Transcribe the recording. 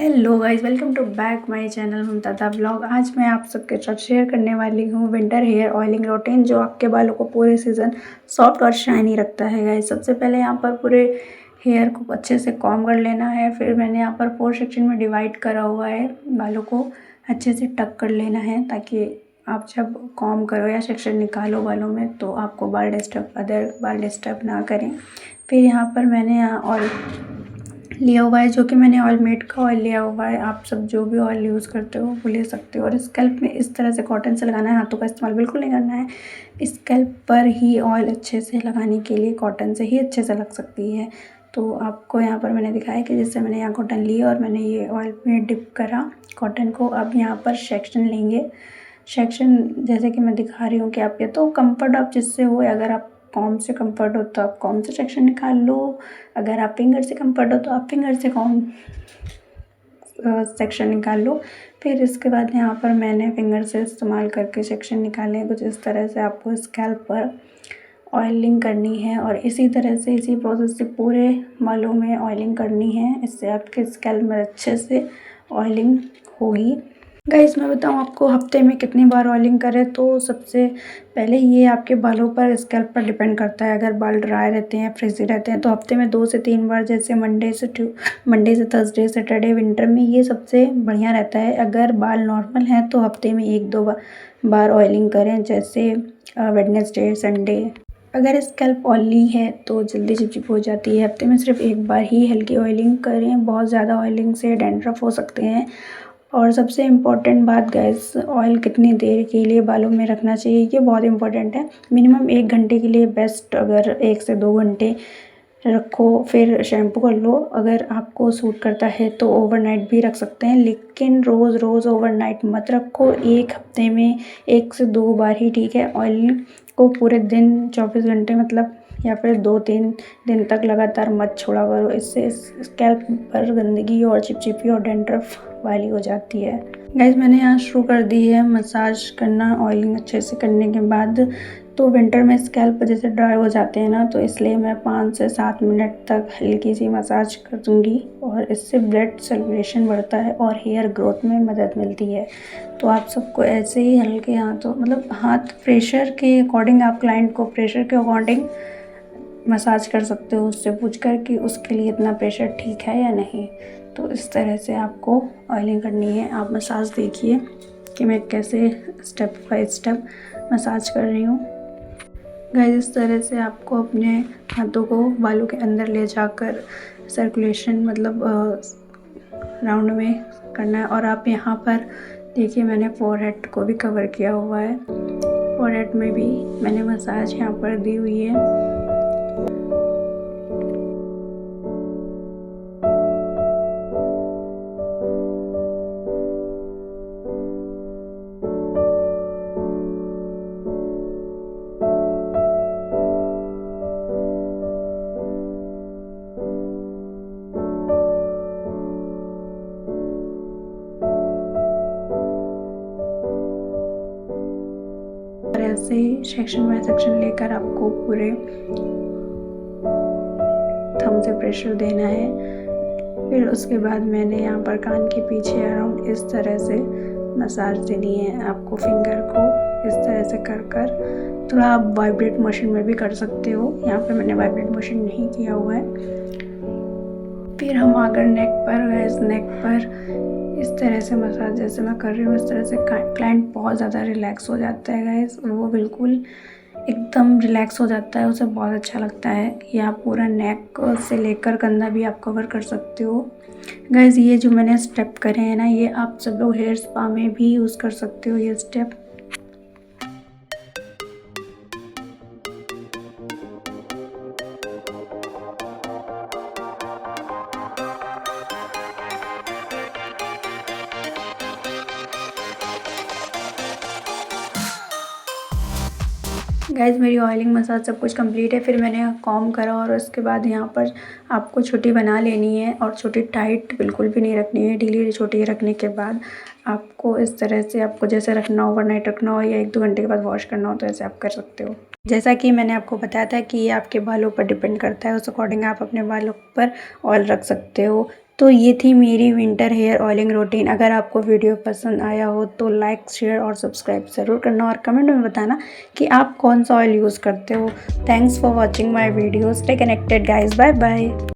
Hello guys, welcome to back my channel Mamta blog. आज मैं आप सबके साथ शेयर करने वाली हूँ विंटर हेयर ऑयलिंग रूटीन, जो आपके बालों को पूरे सीज़न सॉफ्ट और शाइनी रखता है। गाइस, सबसे पहले यहाँ पर पूरे हेयर को अच्छे से कॉम्ब कर लेना है। फिर मैंने यहाँ पर 4 सेक्शन में डिवाइड करा हुआ है। बालों को अच्छे से टक कर लेना है ताकि आप जब कॉम्ब करो या सेक्शन निकालो बालों में तो आपको अदर बाल डिस्टर्ब ना करें। फिर यहाँ पर मैंने ऑयल लिया हुआ है, जो कि मैंने ऑलमेट का ऑयल लिया हुआ है। आप सब जो भी ऑयल यूज़ करते हो वो ले सकते हो। और स्कैल्प में इस तरह से कॉटन से लगाना है, हाथों का इस्तेमाल बिल्कुल नहीं करना है। स्कैल्प पर ही ऑयल अच्छे से लगाने के लिए कॉटन से ही अच्छे से लग सकती है। तो आपको यहाँ पर मैंने दिखाया कि जैसे मैंने यहाँ कॉटन ली और मैंने ये ऑयल में डिप करा कॉटन को। अब यहाँ पर सेक्शन लेंगे। सेक्शन जैसे कि मैं दिखा रही हूँ कि आप ये तो कंफर्ट आप जिससे हो, अगर आप कॉम्ब से कंफर्ट हो तो आप कॉम्ब से सेक्शन निकाल लो। अगर आप फिंगर से कंफर्ट हो तो आप फिंगर से कॉम्ब सेक्शन निकाल लो। फिर इसके बाद यहाँ पर मैंने फिंगर से इस्तेमाल करके सेक्शन निकाले। कुछ इस तरह से आपको स्कैल्प पर ऑयलिंग करनी है और इसी तरह से इसी प्रोसेस से पूरे बालों में ऑयलिंग करनी है। इससे आपके स्कैल्प में अच्छे से ऑयलिंग होगी। गाइस, मैं बताऊं आपको हफ्ते में कितनी बार ऑयलिंग करें, तो सबसे पहले ये आपके बालों पर स्कैल्प पर डिपेंड करता है। अगर बाल ड्राई रहते हैं, फ्रिजी रहते हैं, तो हफ्ते में 2 से 3 बार, जैसे मंडे से थर्सडे, सैटरडे विंटर में ये सबसे बढ़िया रहता है। अगर बाल नॉर्मल हैं तो हफ्ते में 1-2 बार ऑयलिंग करें, जैसे वेडनेसडे, संडे। अगर स्कैल्प ऑयली है तो जल्दी चिपचिप हो जाती है। हफ्ते में सिर्फ 1 बार ही हल्की ऑयलिंग करें। बहुत ज़्यादा ऑयलिंग से डैंड्रफ हो सकते हैं। और सबसे इम्पॉर्टेंट बात गैस, ऑयल कितनी देर के लिए बालों में रखना चाहिए, ये बहुत इम्पॉर्टेंट है। मिनिमम 1 घंटे के लिए बेस्ट, अगर 1 से 2 घंटे रखो फिर शैम्पू कर लो। अगर आपको सूट करता है तो ओवरनाइट भी रख सकते हैं, लेकिन रोज़ ओवरनाइट मत रखो। 1 हफ्ते में 1 से 2 बार ही ठीक है। ऑयल को पूरे दिन 24 घंटे मतलब या फिर 2-3 दिन तक लगातार मत छोड़ा करो। इससे स्कैल्प पर गंदगी और चिपचिपी और डैंड्रफ वाली हो जाती है। गाइस, मैंने यहाँ शुरू कर दी है मसाज करना ऑयलिंग अच्छे से करने के बाद। तो विंटर में स्कैल्प जैसे ड्राई हो जाते हैं ना, तो इसलिए मैं 5 से 7 मिनट तक हल्की सी मसाज कर दूँगी और इससे ब्लड सर्कुलेशन बढ़ता है और हेयर ग्रोथ में मदद मिलती है। तो आप सबको ऐसे ही हल्के हाथों मतलब हाथ प्रेशर के अकॉर्डिंग, आप क्लाइंट को प्रेशर के अकॉर्डिंग मसाज कर सकते हो, उससे पूछकर कि उसके लिए इतना प्रेशर ठीक है या नहीं। तो इस तरह से आपको ऑयलिंग करनी है। आप मसाज देखिए कि मैं कैसे स्टेप बाय स्टेप मसाज कर रही हूँ। गाइस, इस तरह से आपको अपने हाथों को बालों के अंदर ले जाकर सर्कुलेशन मतलब राउंड में करना है। और आप यहाँ पर देखिए, मैंने फोरहेड को भी कवर किया हुआ है। फोरहेड में भी मैंने मसाज यहाँ पर दी हुई है। और ऐसे ही सेक्शन बाय सेक्शन लेकर आपको पूरे थंब से प्रेशर देना है। फिर उसके बाद मैंने यहाँ पर कान के पीछे अराउंड इस तरह से मसाज देनी है। आपको फिंगर को इस तरह से कर थोड़ा आप वाइब्रेट मोशन में भी कर सकते हो। यहाँ पे मैंने वाइब्रेट मोशन नहीं किया हुआ है। फिर हम आकर नेक पर इस तरह से मसाज जैसे मैं कर रही हूँ, इस तरह से क्लाइंट बहुत ज़्यादा रिलैक्स हो जाता है। गाइस, वो बिल्कुल एकदम रिलैक्स हो जाता है, उसे बहुत अच्छा लगता है। या आप पूरा नेक से लेकर कंधा भी आप कवर कर सकते हो। गाइस, ये जो मैंने स्टेप करे हैं ना, ये आप सब लोग हेयर स्पा में भी यूज़ कर सकते हो ये स्टेप। गाइस, मेरी ऑयलिंग मसाज सब कुछ कंप्लीट है। फिर मैंने कॉम्ब करा और उसके बाद यहाँ पर आपको छोटी बना लेनी है और छोटी टाइट बिल्कुल भी नहीं रखनी है। ढीली छोटी रखने के बाद आपको इस तरह से, आपको जैसे रखना हो, ओवरनाइट रखना हो या 1-2 घंटे के बाद वॉश करना हो, तो ऐसे आप कर सकते हो। जैसा कि मैंने आपको बताया था कि ये आपके बालों पर डिपेंड करता है, उस अकॉर्डिंग आप अपने बालों पर ऑयल रख सकते हो। तो ये थी मेरी विंटर हेयर ऑयलिंग रूटीन। अगर आपको वीडियो पसंद आया हो तो लाइक, शेयर और सब्सक्राइब ज़रूर करना और कमेंट में बताना कि आप कौन सा ऑयल यूज़ करते हो। Thanks for watching my video. Stay connected guys, bye bye.